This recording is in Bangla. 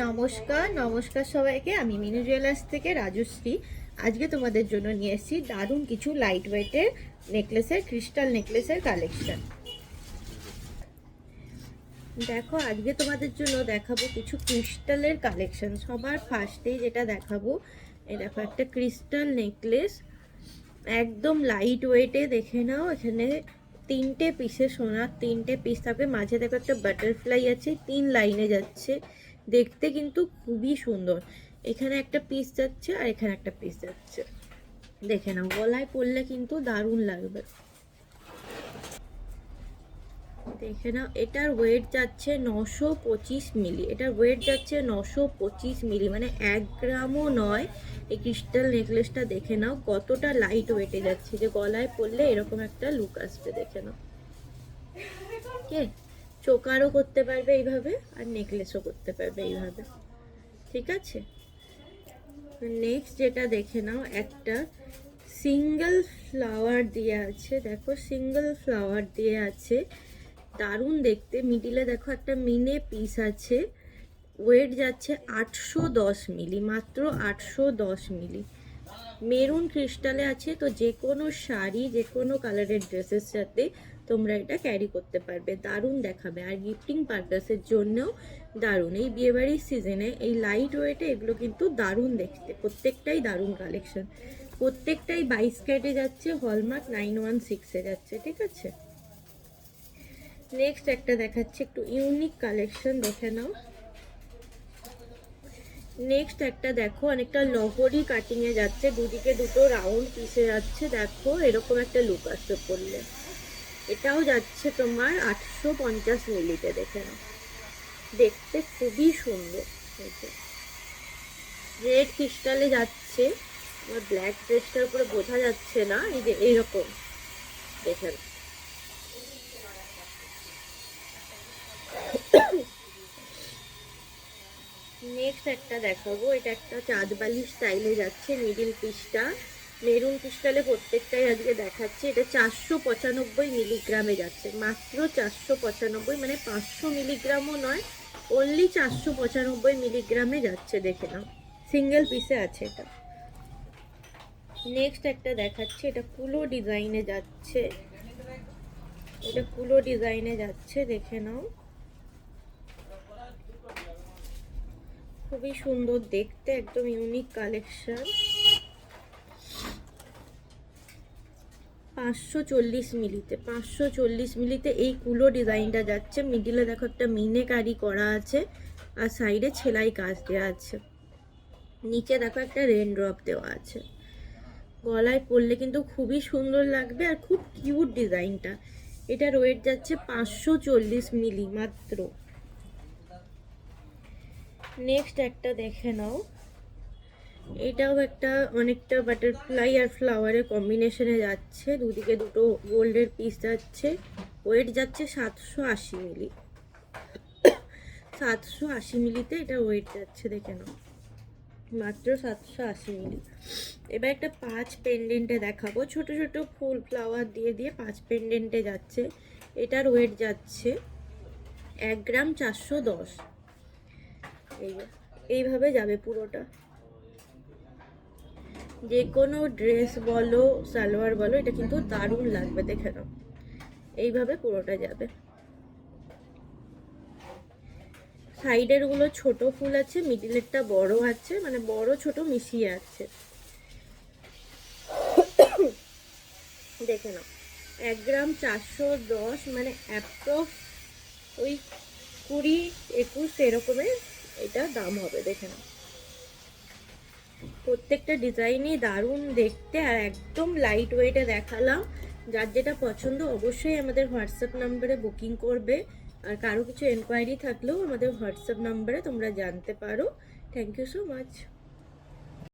নমস্কার নমস্কার সবাইকে। আমি মিনু জুয়েলার্স থেকে রাজশ্রী। আজকে তোমাদের জন্য নিয়ে এসেছি দারুণ কিছু লাইট ওয়েটের নেকলেসের, ক্রিস্টাল নেকলেসের কালেকশন। দেখো, আজকে তোমাদের জন্য দেখাবো কিছু ক্রিস্টালের কালেকশন। সবার ফার্স্টেই যেটা দেখাবো, এই দেখো একটা ক্রিস্টাল নেকলেস, একদম লাইট ওয়েটে। দেখে নাও, এখানে তিনটে পিসে সোনার তিনটে পিস থাকবে। মাঝে দেখো একটা বাটারফ্লাই আছে, 3 লাইনে যাচ্ছে, দেখতে কিন্তু খুবই সুন্দর। এখানে একটা পিস যাচ্ছে আর এখানে একটা পিস যাচ্ছে। দেখে নাও, গলায় পরলে কিন্তু দারুণ লাগবে। দেখে নাও, এটার ওয়েট যাচ্ছে 925 মিলি। এটার ওয়েট যাচ্ছে 925 মিলি, মানে 1 গ্রামও নয়। এই ক্রিস্টাল নেকলেসটা দেখে নাও কতটা লাইট ওয়েটে যাচ্ছে, যে গলায় পরলে এরকম একটা লুক আসবে। দেখে নাও, কে চোকারও করতে পারবে এইভাবে, আর নেকলেসও করতে পারবে এইভাবে। ঠিক আছে, নেক্সট যেটা দেখে নাও, একটা সিঙ্গেল ফ্লাওয়ার দিয়ে আছে। দেখো, সিঙ্গেল ফ্লাওয়ার দিয়ে আছে, দারুণ দেখতে। মিডিলে দেখো একটা মিনে পিস আছে। ওয়েট যাচ্ছে 810 মিলি, মাত্র 810 মিলি। মেরুন ক্রিস্টালে আছে, তো যে কোনো শাড়ি, যে কোনো কালারের ড্রেসের সাথে তোমরা এটা ক্যারি করতে পারবে, দারুণ দেখাবে। আর গিফটিং পারপাসের জন্যও দারুণ। এই বিয়েবাড়ির সিজনে এই লাইট ওয়েটে এগুলো কিন্তু দারুণ দেখতে। প্রত্যেকটাই দারুণ কালেকশন, প্রত্যেকটাই 22 ক্যারেটে যাচ্ছে, হলমার্ক 916-এ যাচ্ছে। ঠিক আছে, নেক্সট একটা দেখাচ্ছে একটু ইউনিক কালেকশন, দেখে নাও। নেক্সট একটা দেখো, অনেকটা লহরি কাটিং এ যাচ্ছে, দুদিকে দুটো রাউন্ড পিসে যাচ্ছে। দেখো, এরকম একটা লুক আসছে পরলে। এটাও যাচ্ছে তোমার 850 মিলিতে। দেখে নাও, দেখতে খুবই সুন্দর। রেড ক্রিস্টালে যাচ্ছে, আমার ব্ল্যাক ড্রেসটার উপরে বোঝা যাচ্ছে না। এই যে এইরকম, দেখে নাও। নেক্সট একটা দেখাবো, এটা একটা চাঁদবালি স্টাইলে যাচ্ছে। মিডিল পিসটা মেরুন ক্রিস্টালে প্রত্যেকটাই আজকে দেখাচ্ছে। এটা 495 মিলিগ্রামে যাচ্ছে, মাত্র 495, মানে 500 মিলিগ্রামও নয়, অনলি 495 মিলিগ্রামে যাচ্ছে। দেখে নাও, সিঙ্গেল পিসে আছে এটা। নেক্সট একটা দেখাচ্ছে, এটা কুলো ডিজাইনে যাচ্ছে। এটা কুলো ডিজাইনে যাচ্ছে, দেখে নাও, খুবই সুন্দর দেখতে, একদম ইউনিক কালেকশন। 540 মিলিতে, 540 মিলিতে এই কুলো ডিজাইনটা যাচ্ছে। মিডিলে দেখো একটা মিনে কারি করা আছে, আর সাইডে সেলাই কাজ দেওয়া আছে। নিচে দেখো একটা রেন ড্রপ দেওয়া আছে। গলায় পরলে কিন্তু খুবই সুন্দর লাগবে, আর খুব কিউট ডিজাইনটা। এটার ওয়েট যাচ্ছে 540 মিলি মাত্র। নেক্সট একটা দেখে নাও, এটাও একটা অনেকটা বাটারফ্লাই আর ফ্লাওয়ারের কম্বিনেশনে যাচ্ছে। দুদিকে দুটো গোল্ডের পিস যাচ্ছে। ওয়েট যাচ্ছে 780 মিলি, 780 মিলিতে এটা ওয়েট যাচ্ছে। দেখে নাও, মাত্র 780 মিলি। এবার একটা 5 পেন্ডেন্টে দেখাবো, ছোট ছোট ফুল ফ্লাওয়ার দিয়ে দিয়ে 5 পেন্ডেন্টে যাচ্ছে। এটার ওয়েট যাচ্ছে 1 গ্রাম 410। এইভাবে যাবে পুরোটা। যে কোনো ড্রেস বলো, সালোয়ার বলো, এটা কিন্তু দারুণ লাগবে। দেখে নাও, এইভাবে পুরোটা যাবে। সাইডের গুলো ছোট ফুল আছে, মিডিলেরটা বড় আছে, মানে বড় ছোট মিশিয়ে আছে। দেখে নাও, 1 গ্রাম 410, মানে অ্যাপ্রক্স ওই 20-21 এরকমের এটা দাম হবে। দেখে নাও, প্রত্যেকটা ডিজাইনই দারুণ দেখতে, আর একদম লাইট ওয়েটে দেখালাম। যার যেটা পছন্দ অবশ্যই আমাদের হোয়াটসঅ্যাপ নাম্বারে বুকিং করবে। আর কারো কিছু এনকোয়ারি থাকলেও আমাদের হোয়াটসঅ্যাপ নাম্বারে তোমরা জানতে পারো। Thank you so much.